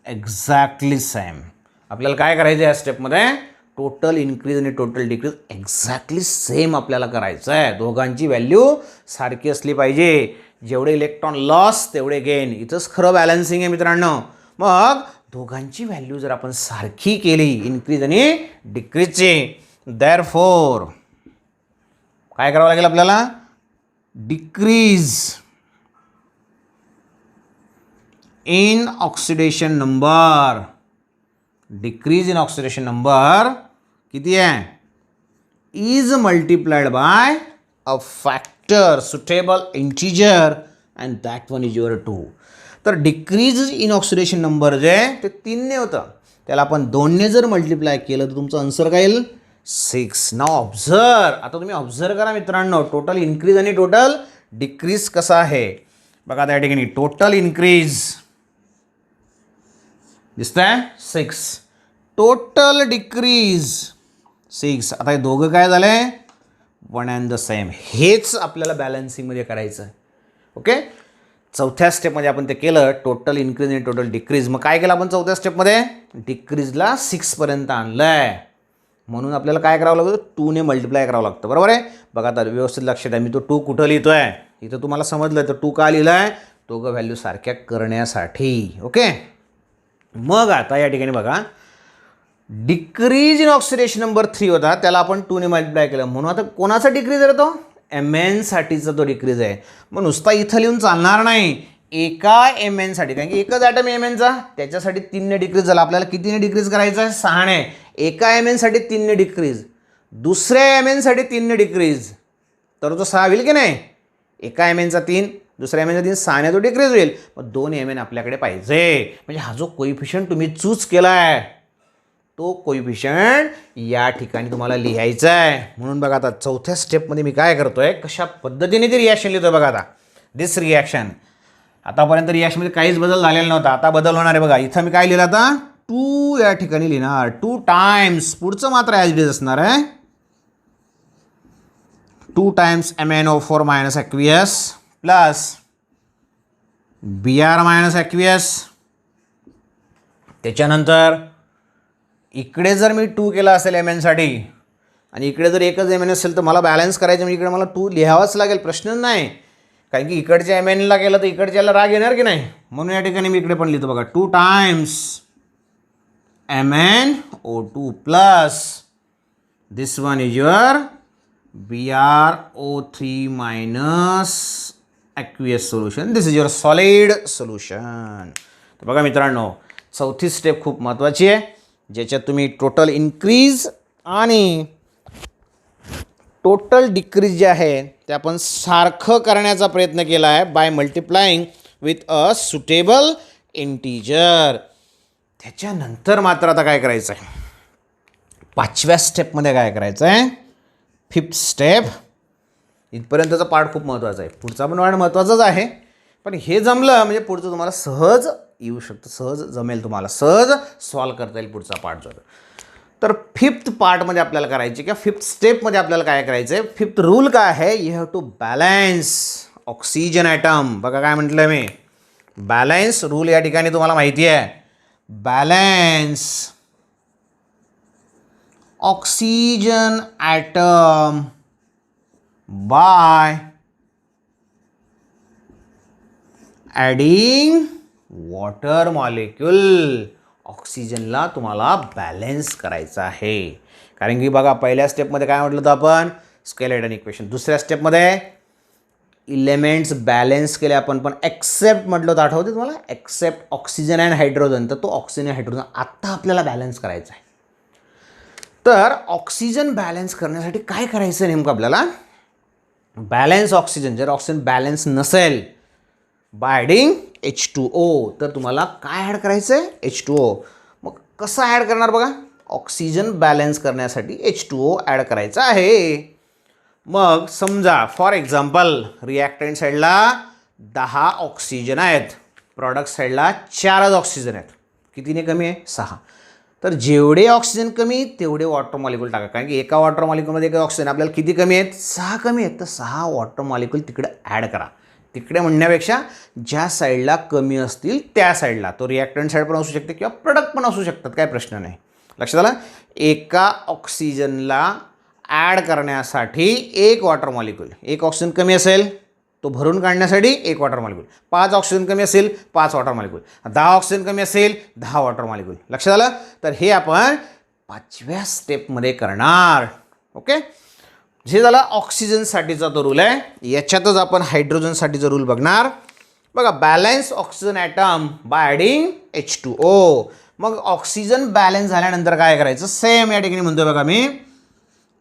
exactly same. आपल्याला काय करायचं आहे या स्टेपमध्ये? टोटल इन्क्रीज आणि टोटल डिक्रीज एक्झॅक्टली सेम आपल्याला करायचं आहे. दोघांची व्हॅल्यू सारखी असली पाहिजे. जेवढे इलेक्ट्रॉन लॉस तेवढे गेन. इथंच खरं बॅलन्सिंग आहे मित्रांनो. मग दोघांची व्हॅल्यू जर आपण सारखी केली इन्क्रीज आणि डिक्रीजची, देअरफॉर काय करावं लागेल आपल्याला, decrease in oxidation number, decrease in oxidation number किती आहे, is multiplied by a factor suitable integer and that one is your 2. तर डिक्रीज इन ऑक्सिडेशन नंबर जे ते 3ने होतं, त्याला आपण 2ने जर मल्टिप्लाय केलं तर तुमचं आन्सर काय येईल, 6. नाव ऑब्झर्व, आता तुम्ही ऑब्झर्व करा मित्रांनो, टोटल इन्क्रीज आणि टोटल डिक्रीज कसं आहे बघा. त्या ठिकाणी टोटल इन्क्रीज दिसतंय 6, टोटल डिक्रीज 6. आता हे दोघं काय झाले, वन अँड द सेम. हेच आपल्याला बॅलन्सिंगमध्ये करायचं आहे. ओके, चौथ्या स्टेपमध्ये आपण ते केलं, टोटल इन्क्रीज आणि टोटल डिक्रीज. मग काय केलं आपण चौथ्या स्टेपमध्ये, डिक्रीजला 6पर्यंत आणलं आहे, म्हणून आपल्याला काय करावं लागतं, 2ने मल्टिप्लाय करावं लागतं. बरोबर आहे. बघा आता व्यवस्थित लक्षात आहे, मी तो 2 कुठं लिहितो आहे, इथं तुम्हाला समजलं तर 2 का लिहिलं आहे, दोघं व्हॅल्यू सारख्या करण्यासाठी. ओके, मग आता या ठिकाणी बघा, डिक्रीज इन ऑक्सिडेशन नंबर 3 होता, त्याला आपण 2ने मल्टिप्लाय केलं, म्हणून आता कोणाचा डिक्रीज आहे तो, MN साठीचा तो डिक्रीज आहे. मग नुसता इथं लिहून चालणार नाही, एका MN साठी, कारण की एकच ॲटम MNचा, त्याच्यासाठी 3ने डिक्रीज झाला. आपल्याला कितीने डिक्रीज करायचं आहे, 6ने. एका MN साठी 3ने डिक्रीज, दुसऱ्या MN साठी 3ने डिक्रीज, तर तो 6 होईल की नाही. एका MNचा 3, दुसऱ्या MNचा 3, 6ने तो डिक्रीज होईल. मग 2 MN आपल्याकडे पाहिजे. म्हणजे हा जो कोइफिशियंट तुम्ही चूज केला आहे, तो कोइफिशियंट या ठिकाणी तुम्हाला लिहायचा आहे. म्हणून बघा आता चौथ्या स्टेपमध्ये मी काय करतोय, कशा पद्धतीने ती रिॲक्शन लिहितोय बघा. आता दिस रिॲक्शन, आतापर्यंत रिॲक्शनमध्ये काहीच बदल झालेला नव्हता, आता बदल होणार आहे बघा. इथं मी काय लिहिलं, आता 2 या ठिकाणी लिहिणार, 2 टाइम्स, पुढचं मात्र ॲज इट इज असणार आहे, 2 times MnO4 minus aqueous plus Br minus aqueous. त्याच्यानंतर इकडे जर मी 2 केला असेल MN साठी आणि इकडे जर एकच MN असेल तर मला बॅलन्स करायचं, म्हणजे इकडे मला 2 लिहावाच लागेल, प्रश्न नाही. कारण की इकडच्या MNला केलं तर इकडच्याला राग येणार की नाही, म्हणून या ठिकाणी मी इकडे पण लिहितो बघा, 2 times MnO2 plus this one is your BrO3 minus aqueous solution. This is your solid solution. तर बघा मित्रांनो, चौथी स्टेप खूप महत्त्वाची आहे, ज्याच्यात तुम्ही टोटल इन्क्रीज आणि टोटल डिक्रीज जे आहे ते आपण सारखं करण्याचा प्रयत्न केला आहे by multiplying with a suitable integer. त्याच्यानंतर मात्र आता काय करायचं आहे, 5व्या स्टेपमध्ये काय करायचं आहे, 5th स्टेप. इथपर्यंतचा पार्ट खूप महत्त्वाचा आहे, पुढचा पण पार्ट महत्त्वाचाच आहे, पण हे जमलं म्हणजे पुढचं तुम्हाला सहज येऊ शकतं, सहज जमेल, तुम्हाला सहज सॉल्व करता येईल पुढचा पार्ट जो. तर 5th पार्टमध्ये आपल्याला करायचे किंवा 5th स्टेपमध्ये आपल्याला काय करायचं आहे, 5th रूल काय आहे, you have to balance oxygen atom. बघा काय म्हटलं मी, बॅलन्स रूल या ठिकाणी तुम्हाला माहिती आहे, balance oxygen atom by adding water molecule. ऑक्सिजनला तुम्हाला बॅलन्स करायचं आहे, कारण की बघा पहिल्या स्टेपमध्ये काय म्हटलं होतं आपण, स्केलेटन इक्वेशन. दुसऱ्या स्टेपमध्ये इलेमेंट्स बॅलन्स केले आपण, पण एक्सेप्ट म्हटलं होतं, आठवते तुम्हाला, एक्सेप्ट ऑक्सिजन अँड हायड्रोजन. तर तो ऑक्सिजन आणि हायड्रोजन आत्ता आपल्याला बॅलन्स करायचा आहे. तर ऑक्सिजन बॅलन्स करण्यासाठी काय करायचं नेमकं आपल्याला, बॅलन्स ऑक्सिजन, जर ऑक्सिजन बॅलन्स नसेल बाय ॲडिंग H2O, तर तुम्हाला काय ॲड करायचं आहे, H2O. मग कसं ॲड करणार बघा, ऑक्सिजन बॅलन्स करण्यासाठी H2O ॲड करायचं आहे. मग समजा फॉर एक्झाम्पल रिॲक्टंट साईडला 10 ऑक्सिजन आहेत, प्रॉडक्ट साईडला 4च ऑक्सिजन आहेत, कितीने कमी आहे, 6. तर जेवढे ऑक्सिजन कमी तेवढे वॉटर मॉलिक्यूल टाका, कारण की एका वॉटर मॉलिक्यूलमध्ये एक ऑक्सिजन आपल्याला किती कमी आहेत, 6 कमी आहेत. तर 6 वॉटर मॉलिक्यूल तिकडे ॲड करा. तिकडे म्हणण्यापेक्षा ज्या साईडला कमी असतील त्या साईडला, तो रिॲक्टंट साईड पण असू शकते किंवा प्रोडक्ट पण असू शकतात, काय प्रश्न नाही. लक्षात आलं, एका ऑक्सिजनला ॲड करण्यासाठी एक वॉटर मॉलिक्यूल, एक ऑक्सिजन कमी असेल तो भरून काढण्यासाठी 1 वॉटर मॉलिक्यूल. 5 ऑक्सिजन कमी असेल 5 वॉटर मॉलिक्यूल. 10 ऑक्सिजन कमी असेल 10 वॉटर मॉलिक्यूल. लक्षात आलं. तर हे आपण 5व्या स्टेपमध्ये करणार. ओके. हे झाला ऑक्सिजनसाठीचा तो रूल आहे. याच्यातच आपण हायड्रोजनसाठीचा रूल बघणार. बघा, balance oxygen atom by adding H2O. मग ऑक्सिजन बॅलन्स झाल्यानंतर काय करायचं, सेम या ठिकाणी म्हणतोय बघा मी,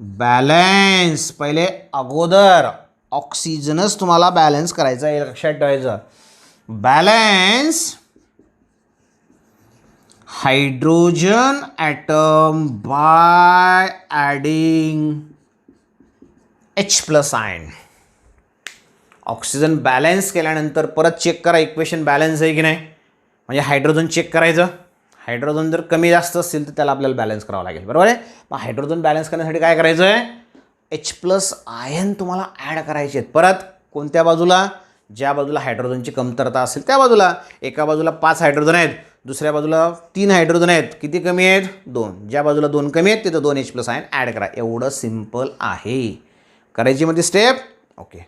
बॅलन्स पहिले अगोदर ऑक्सिजनच तुम्हाला बॅलन्स करायचा आहे, लक्षात ठेवायचं. Balance hydrogen atom by adding H+ ion. Oxygen balance केल्यानंतर परत चेक करा इक्वेशन बॅलन्स आहे की नाही. म्हणजे हायड्रोजन चेक करायचं. हायड्रोजन जर कमी जास्त असेल तर त्याला आपल्याला बॅलन्स करावं लागेल, बरोबर आहे. मग हायड्रोजन बॅलन्स करण्यासाठी काय करायचं आहे, H+ आयन तुम्हाला ॲड करायचे आहेत. परत कोणत्या बाजूला, ज्या बाजूला हायड्रोजनची कमतरता असेल त्या बाजूला. एका बाजूला 5 हायड्रोजन आहेत, दुसऱ्या बाजूला 3 हायड्रोजन आहेत. किती कमी आहेत, 2. ज्या बाजूला 2 कमी आहेत तिथं 2 H+ आयन ॲड करा. एवढं सिम्पल आहे. करायची मध्ये स्टेप. ओके.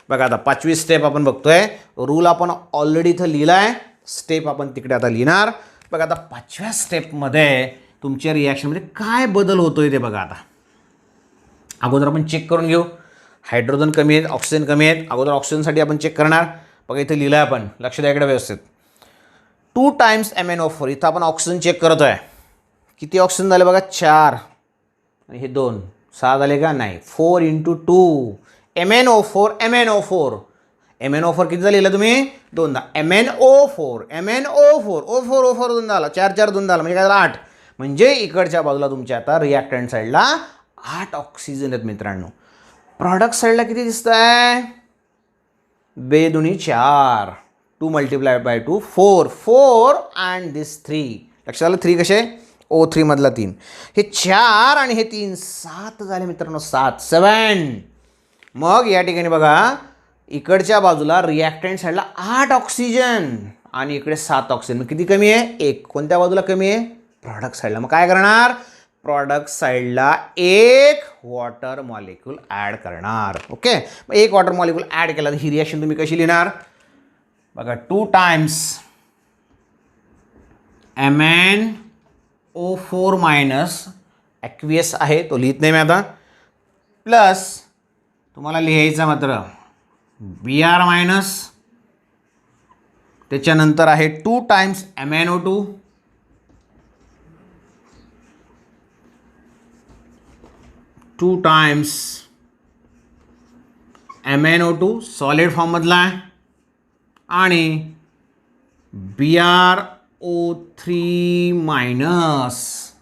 बघा आता 5वी स्टेप आपण बघतोय. रूल आपण ऑलरेडी इथं लिहिला आहे, स्टेप आपण तिकडे आता लिहिणार. बघा आता 5व्या स्टेपमध्ये तुमच्या रिॲक्शनमध्ये काय बदल होतोय ते बघा. आता अगोदर आपण चेक करून घेऊ. हायड्रोजन कमी आहेत, ऑक्सिजन कमी आहेत. अगोदर ऑक्सिजनसाठी आपण चेक करणार. बघा इथे लिहिलं आहे आपण, लक्ष द्या इकडे व्यवस्थित. 2 टाइम्स MnO4. इथं आपण ऑक्सिजन चेक करतो आहे. किती ऑक्सिजन झाले बघा, 4 आणि हे 2, 6 झाले का, नाही. 4 × 2 MnO4. MnO4 किती झालेलं तुम्ही, 2दा. MnO4 O4 2 झाला, 4 4 2 झाला, म्हणजे काय झालं 8. म्हणजे इकडच्या बाजूला तुमच्या आता रिॲक्टंट साईडला 8 ऑक्सिजन आहेत मित्रांनो. प्रॉडक्ट साईडला किती दिसत आहे, 2 दुनी 4, 2 × 2 4 अँड दिस 3. लक्षात आलं. 3 कसे, O3 मधला 3. हे 4 आणि हे 3 7 झाले मित्रांनो. 7. मग या ठिकाणी बघा इकडच्या बाजूला रिॲक्टंट साईडला 8 ऑक्सिजन आणि इकडे 7 ऑक्सिजन. किती कमी आहे, 1. कोणत्या बाजूला कमी आहे, प्रॉडक्ट साईडला. मग काय करणार, प्रॉडक्ट साईडला 1 वॉटर मॉलिक्यूल ॲड करणार. ओके. मग 1 वॉटर मॉलिक्यूल ॲड केला तर ही रिॲक्शन तुम्ही कशी लिहिणार बघा. 2 टाइम्स MnO4- ॲक्वियस आहे, तो लिहित नाही मी आता, प्लस तुम्हाला लिहायचं मात्र Br-, त्याच्यानंतर आहे 2 times MnO2, 2 times MnO2 solid फॉर्ममधला आहे आणि Br-O3-.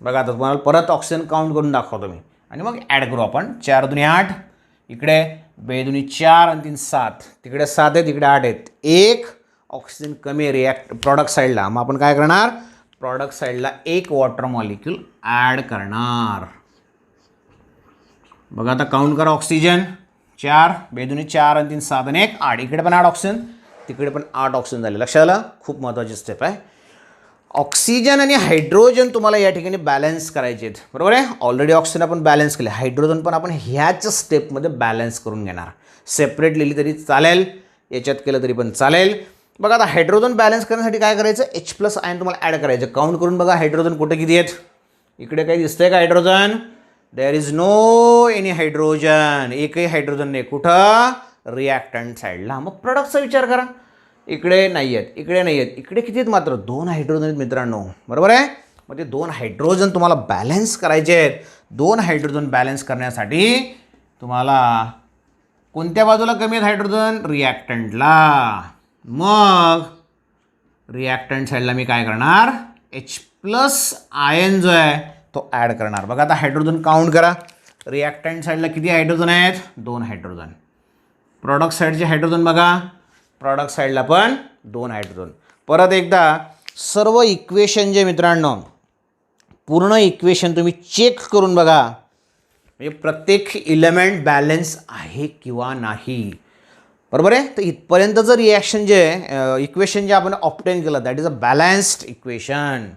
बघा आता तुम्हाला परत ऑक्सिजन काउंट करून दाखवतो मी आणि मग ॲड करू आपण. 4 दुनी 8, इकडे 2 दुनी 4 आणि 3 7, तिकडे 7 आहेत, इकडे 8 आहेत. 1 ऑक्सिजन कमी प्रॉडक्ट साईडला. मग आपण काय करणार, प्रॉडक्ट साईडला 1 वॉटर मॉलिक्यूल ॲड करणार. बघा आता काउंट करा. ऑक्सिजन 4, 2 दुनी 4 आणि 3 7 आणि 1 8. इकडे पण 8 ऑक्सिजन, तिकडे पण 8 ऑक्सिजन झाले. लक्षात आलं. खूप महत्त्वाची स्टेप आहे. ऑक्सिजन आणि हायड्रोजन तुम्हाला या ठिकाणी बॅलन्स करायचे आहेत, बरोबर आहे. ऑलरेडी ऑक्सिजन आपण बॅलन्स केले, हायड्रोजन पण आपण ह्याच स्टेपमध्ये बॅलन्स करून घेणार. सेपरेट लिहिली तरी चालेल, याच्यात केलं तरी पण चालेल. बघा आता हायड्रोजन बॅलन्स करण्यासाठी काय करायचं, H+ आयन तुम्हाला ॲड करायचं. काउंट करून बघा हायड्रोजन कुठे किती आहेत. इकडे काही दिसतंय का hydrogen, there is no any hydrogen. एकही हायड्रोजन नाही. कुठं, रिॲक्टंट साईडला. मग प्रॉडक्टचा विचार करा. इकडे नाही आहेत, इकडे नाही आहेत, इकडे किती आहेत मात्र 2 हायड्रोजन आहेत मित्रांनो, बरोबर आहे. मग ते 2 हायड्रोजन तुम्हाला बॅलन्स करायचे आहेत. 2 हायड्रोजन बॅलन्स करण्यासाठी तुम्हाला कोणत्या बाजूला कमी आहेत हायड्रोजन, रिॲक्टंटला. मग रिॲक्टंट साईडला मी काय करणार, H+ आयन जो आहे तो ॲड करणार. बघा आता हायड्रोजन काउंट करा. रिॲक्टंट साईडला किती हायड्रोजन आहेत, 2 हायड्रोजन. प्रॉडक्ट साईडचे हायड्रोजन बघा, प्रॉडक्ट साईडला पण 2 हायड्रोजन. परत एकदा सर्व इक्वेशन जे मित्रांनो, पूर्ण इक्वेशन तुम्ही चेक करून बघा. म्हणजे प्रत्येक इलेमेंट बॅलन्स आहे किंवा नाही, बरोबर आहे. तर इथपर्यंतचं रिॲक्शन जे इक्वेशन जे आपण ऑप्टेन केलं that is a balanced equation.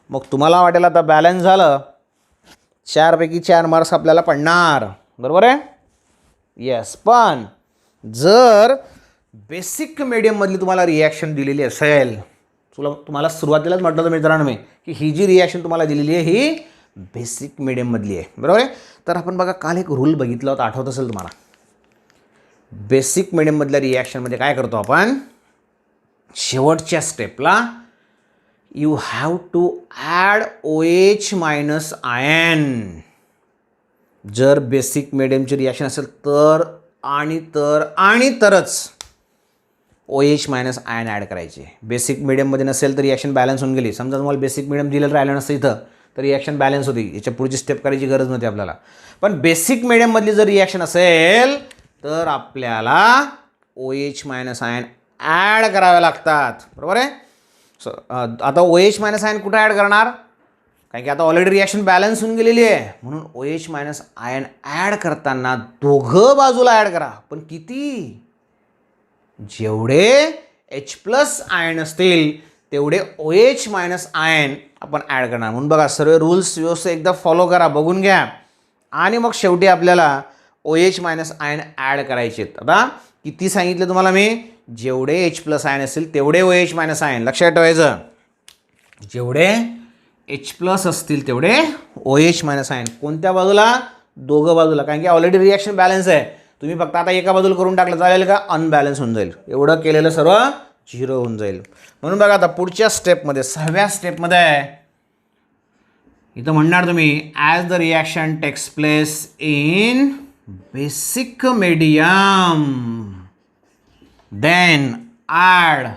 मग तुम्हाला वाटेल आता बॅलन्स झालं, 4 पैकी 4 मार्क्स आपल्याला पडणार, बरोबर आहे. येस. पण जर बेसिक मीडियममधली तुम्हाला रिॲक्शन दिलेली असेल, तुम्हाला सुरुवातीलाच म्हटलं होतं मित्रांनो मी की ही जी रिॲक्शन तुम्हाला दिलेली आहे ही बेसिक मीडियममधली आहे, बरोबर आहे. तर आपण बघा काल एक रूल बघितला होता, आठवत असेल तुम्हाला. बेसिक मीडियममधल्या रिॲक्शनमध्ये काय करतो आपण, शेवटच्या स्टेपला you have to add OH minus ion. जर बेसिक मीडियमची रिॲक्शन असेल तर आणि तरच OH मायनस आयन ॲड करायचे. बेसिक मीडियममध्ये नसेल तर रिॲक्शन बॅलन्स होऊन गेली. समजा तुम्हाला बेसिक मीडियम दिलेलं राहिलं नसतं इथं तर रिॲक्शन बॅलन्स होती, याच्या पुढची स्टेप करायची गरज नव्हती आपल्याला. पण बेसिक मीडियममधली जर रिॲक्शन असेल तर आपल्याला OH मायनस आयन ॲड करावे लागतात, बरोबर आहे. सो आता OH मायनस आयन कुठं ॲड करणार, कारण की आता ऑलरेडी रिॲक्शन बॅलन्स होऊन गेलेली आहे, म्हणून OH मायनस आयन ॲड करताना दोघं बाजूला ॲड करा. पण किती, जेवढे H प्लस आयन असतील तेवढे OH मायनस आयन आपण ॲड करणार. म्हणून बघा सर्व रूल्स व्यवस्थित एकदा फॉलो करा, बघून घ्या, आणि मग शेवटी आपल्याला OH मायनस आयन ॲड करायचे आहेत. आता किती सांगितलं तुम्हाला मी, जेवढे H प्लस आयन असतील तेवढे OH मायनस आयन. लक्षात ठेवायचं, जेवढे H प्लस असतील तेवढे OH मायनस आयन. कोणत्या बाजूला, दोघं बाजूला, कारण की ऑलरेडी रिॲक्शन बॅलन्स आहे. तुम्ही फक्त आता एका बाजूला करून टाकलं चालेल का, अनबॅलन्स होऊन जाईल. एवढं केलेलं सर्व 0 होऊन जाईल. म्हणून बघा आता पुढच्या स्टेपमध्ये, 6व्या स्टेपमध्ये इथं म्हणणार तुम्ही as the reaction takes place in basic medium then add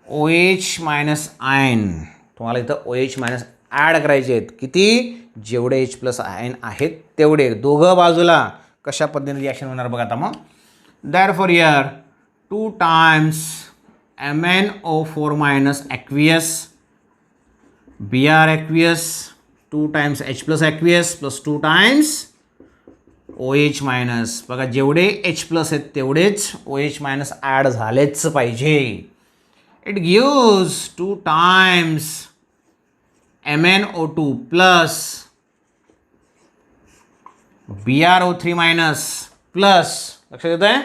OH minus ion. तुम्हाला इथं OH मायनस ॲड करायचे आहेत. किती, जेवढे H प्लस आयन आहेत तेवढे, दोघं बाजूला. कशा पद्धतीने रिॲक्शन होणार बघा आता मग. Therefore here 2 times MnO4 minus aqueous Br aqueous 2 times H plus aqueous plus 2 times OH minus. बघा जेवढे H प्लस आहेत तेवढेच OH मायनस ॲड झालेच पाहिजे. It gives 2 times MnO2 plus BrO3 minus plus, लक्षात येतं आहे,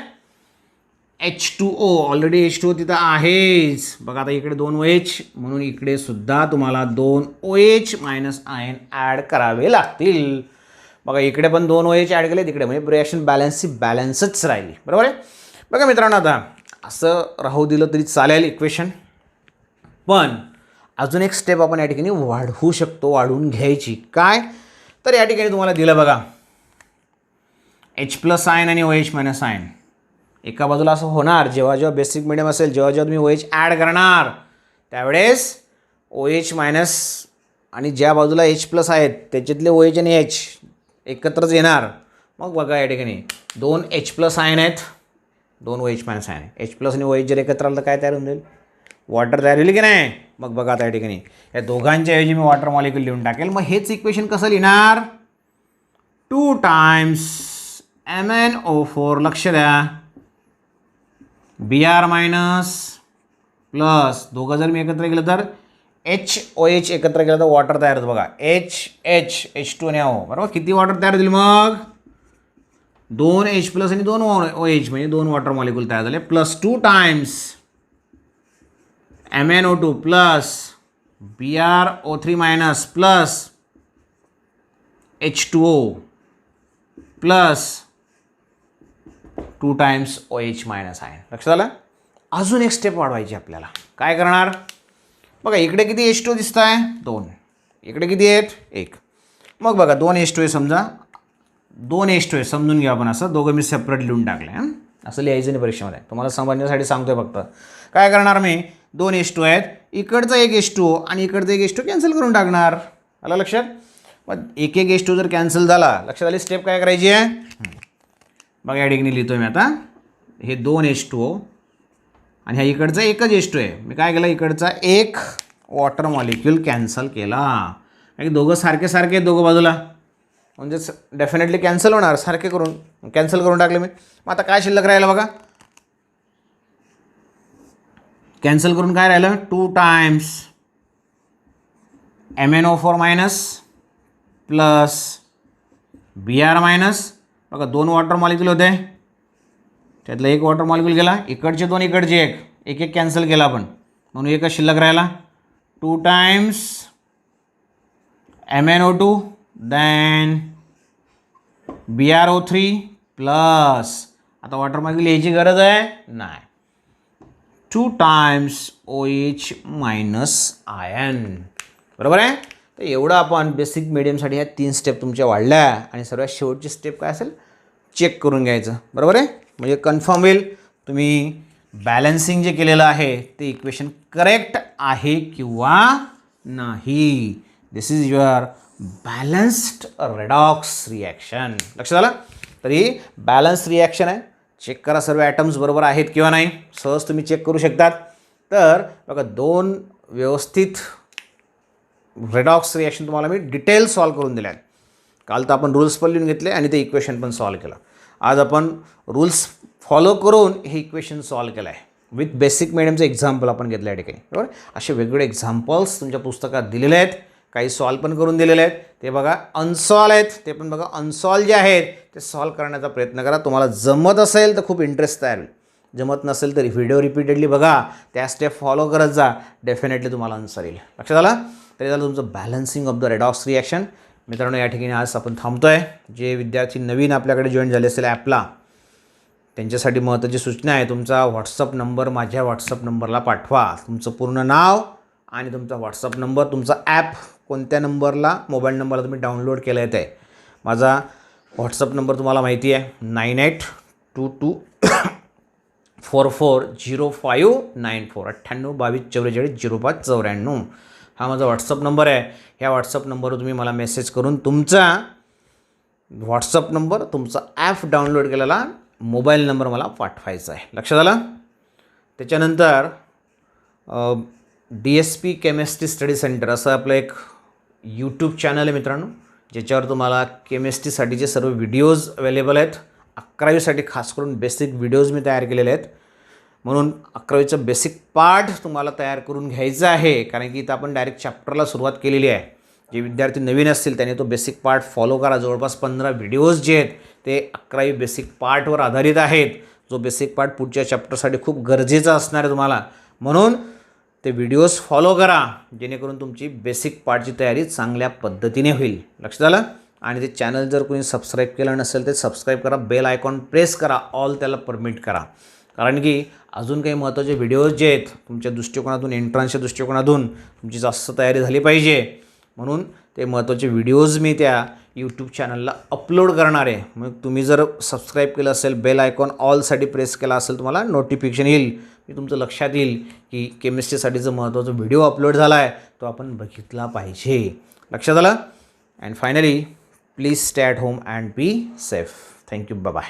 H2O. ऑलरेडी H2O तिथं आहेच. बघा आता इकडे 2 OH, म्हणून इकडे सुद्धा तुम्हाला 2 OH मायनस आयन ॲड करावे लागतील. बघा इकडे पण 2 OH ॲड केले, तिकडे म्हणजे रिॲक्शन बॅलन्सची बॅलन्सच राहिली, बरोबर आहे. बघा मित्रांनो आता असं राहू दिलं तरी चालेल इक्वेशन, पण अजून एक स्टेप आपण या ठिकाणी वाढवू शकतो, वाढवून घ्यायची. काय, तर या ठिकाणी तुम्हाला दिलं बघा H प्लस आयन आणि OH मायनस आयन. एका बाजूला असं होणार, जेव्हा जेव्हा बेसिक मीडियम असेल, जेव्हा जेव्हा तुम्ही OH ॲड करणार त्यावेळेस OH मायनस आणि ज्या बाजूला H प्लस आहेत त्याच्यातले OH आणि H एकत्रच येणार. मग बघा या ठिकाणी 2 H प्लस आयन आहेत, 2 OH minus ion. H plus आणि OH जर एकत्र आलं तर काय तयार होऊन जाईल, वॉटर तयार होईल की नाही. मग बघा आता या ठिकाणी या दोघांच्या ऐवजी मी वॉटर मॉलिक्यूल लिहून टाकेल. मग हेच इक्वेशन कसं लिहिणार, 2 times MnO4, लक्ष द्या, Br मायनस प्लस, दोघं जर मी एकत्र केलं तर HOH एकत्र केलं तर वॉटर तयार होतं. बघा H2 आणि O, बरोबर. किती वॉटर तयार होतील मग, 2 H प्लस आणि 2 OH, म्हणजे 2 वॉटर मॉलिक्यूल तयार झाले. Plus 2 times MnO2 plus BrO3 minus plus H2O plus 2 times OH minus ion. लक्षात आलं. अजून एक स्टेप वाढवायची आपल्याला. काय करणार, बघा इकडे किती H2 दिसत आहे, 2. इकडे किती आहेत, 1. मग बघा 2 H2 आहे, समजा 2 H2 आहे, समजून घ्या आपण. असं दोघं मी सेपरेट लिहून टाकले. असं लिहायचं नाही परीक्षेमध्ये, तुम्हाला समजण्यासाठी सांगतोय फक्त. काय करणार मी, 2 H2 आहेत, इकडचा एक H2 आणि इकडचा एक H2 कॅन्सल करून टाकणार. आलं लक्षात. मग एक H2 जर कॅन्सल झाला, लक्षात आली. स्टेप काय करायची आहे, बघा या ठिकाणी लिहितोय मी आता. हे 2 H2O आणि ह्या इकडचा एकच H2 आहे. मी काय केलं, इकडचा एक वॉटर मॉलिक्यूल कॅन्सल केला. कारण दोघं सारखे सारखे आहेत दोघं बाजूला, म्हणजेच डेफिनेटली कॅन्सल होणार. सारखे करून कॅन्सल करून टाकले मी. मग आता काय शिल्लक राहिलं बघा, कॅन्सल करून काय राहिलं, 2 times MnO4 minus plus Br minus. बघा 2 वॉटर मॉलिक्यूल होते, त्यातलं एक वॉटर मॉलिक्यूल गेला, इकडचे दोन इकडचे एक, एक एक कॅन्सल केला आपण, म्हणून एकच शिल्लक राहिला. 2 times MnO2 then BrO3 plus, आता वॉटर मॉलिक्यूल यायची गरज आहे नाही, 2 टाइम्स OH मायनस आयन. बरोबर आहे. तर एवढं आपण बेसिक मिडियमसाठी ह्या 3 स्टेप तुमच्या वाढल्या आणि सर्वात शेवटची स्टेप काय असेल चेक करून घ्यायचं. बरोबर आहे. म्हणजे कन्फर्म होईल तुम्ही बॅलन्सिंग जे केलेलं आहे ते इक्वेशन करेक्ट आहे किंवा नाही. This is your balanced redox reaction. लक्षात आलं. तरी बॅलन्स रिॲक्शन आहे. चेक करा सर्व ॲटम्स बरोबर आहेत किंवा नाही, सहज तुम्ही चेक करू शकतात. तर बघा 2 व्यवस्थित रेडॉक्स रिॲक्शन तुम्हाला मी डिटेल सॉल्व करून दिल्या आहेत. काल तर आपण रूल्स पण लिहून घेतले आणि ते इक्वेशन पण सॉल्व केलं. आज आपण रूल्स फॉलो करून हे इक्वेशन सॉल्व केलं आहे. विथ बेसिक मिडियमचं एक्झाम्पल आपण घेतलं या ठिकाणी. बरोबर. असे वेगवेगळे एक्झाम्पल्स तुमच्या पुस्तकात दिलेले आहेत. काही सॉल्व पण करून दिलेले आहेत. ते बघा अनसॉल्व आहेत, ते पण बघा. अनसॉल्व जे आहेत ते सॉल्व करण्याचा प्रयत्न करा. तुम्हाला जमत असेल तर खूप इंटरेस्ट तयार होईल. जमत नसेल तर व्हिडिओ रिपीटेडली बघा, त्या स्टेप फॉलो करत जा, डेफिनेटली तुम्हाला आन्सर येईल. लक्षात आलं. तरी झालं तुमचं balancing of the redox reaction. मित्रांनो या ठिकाणी आज आपण थांबतो आहे. जे विद्यार्थी नवीन आपल्याकडे जॉईन झाले असेल ॲपला, त्यांच्यासाठी महत्त्वाची सूचना आहे, तुमचा व्हॉट्सअप नंबर माझ्या व्हॉट्सअप नंबरला पाठवा. तुमचं पूर्ण नाव आणि तुमचा व्हॉट्सअप नंबर, तुमचा ॲप कोणत्या नंबरला, मोबाईल नंबरला तुम्ही डाउनलोड केलं आहे ते. माझा व्हॉट्सअप नंबर तुम्हाला माहिती आहे 9822440594 9822440594. हा माझा व्हॉट्सअप नंबर आहे. ह्या व्हॉट्सअप नंबरवर तुम्ही मला मेसेज करून तुमचा व्हॉट्सअप नंबर, तुमचा ॲप डाउनलोड केलेला मोबाईल नंबर मला पाठवायचा आहे. लक्षात आलं. त्याच्यानंतर DSP केमिस्ट्री स्टडी सेंटर असं आपलं एक यूट्यूब चॅनल आहे मित्रांनो, ज्याच्यावर तुम्हाला केमिस्ट्रीसाठीचे सर्व व्हिडिओज अवेलेबल आहेत. 11वीसाठी खास करून बेसिक व्हिडिओज मी तयार केलेले आहेत. म्हणून 11वीचं बेसिक पार्ट तुम्हाला तयार करून घ्यायचं आहे, कारण की इथं आपण डायरेक्ट चॅप्टरला सुरुवात केलेली आहे. जे विद्यार्थी नवीन असतील त्याने तो बेसिक पार्ट फॉलो करा. जवळपास 15 व्हिडिओज जे आहेत ते 11वी बेसिक पार्टवर आधारित आहेत. जो बेसिक पार्ट पुढच्या चॅप्टरसाठी खूप गरजेचा असणार आहे तुम्हाला, म्हणून ते व्हिडिओज फॉलो करा, जेणेकरून तुमची बेसिक पार्टची तयारी चांगल्या पद्धतीने होईल. लक्षात आलं. आणि ते चॅनल जर कोणी सबस्क्राईब केलं नसेल तर सबस्क्राईब करा, बेल आयकॉन प्रेस करा, ऑल त्याला परमिट करा. कारण की अजून काही महत्त्वाचे व्हिडिओज जे आहेत तुमच्या दृष्टिकोनातून, एंट्रन्सच्या दृष्टिकोनातून तुमची जास्त तयारी झाली पाहिजे, म्हणून ते महत्त्वाचे व्हिडिओज मी त्या यूट्यूब चॅनलला अपलोड करणार आहे. मग तुम्ही जर सबस्क्राईब केलं असेल, बेल आयकॉन ऑलसाठी प्रेस केला असेल, तुम्हाला नोटिफिकेशन येईल. मी तुमचं लक्षात येईल की केमिस्ट्रीसाठीचा महत्त्वाचा व्हिडिओ अपलोड झाला आहे, तो आपण बघितला पाहिजे. लक्षात आलं. And finally please stay at home and be safe. Thank you. Bye.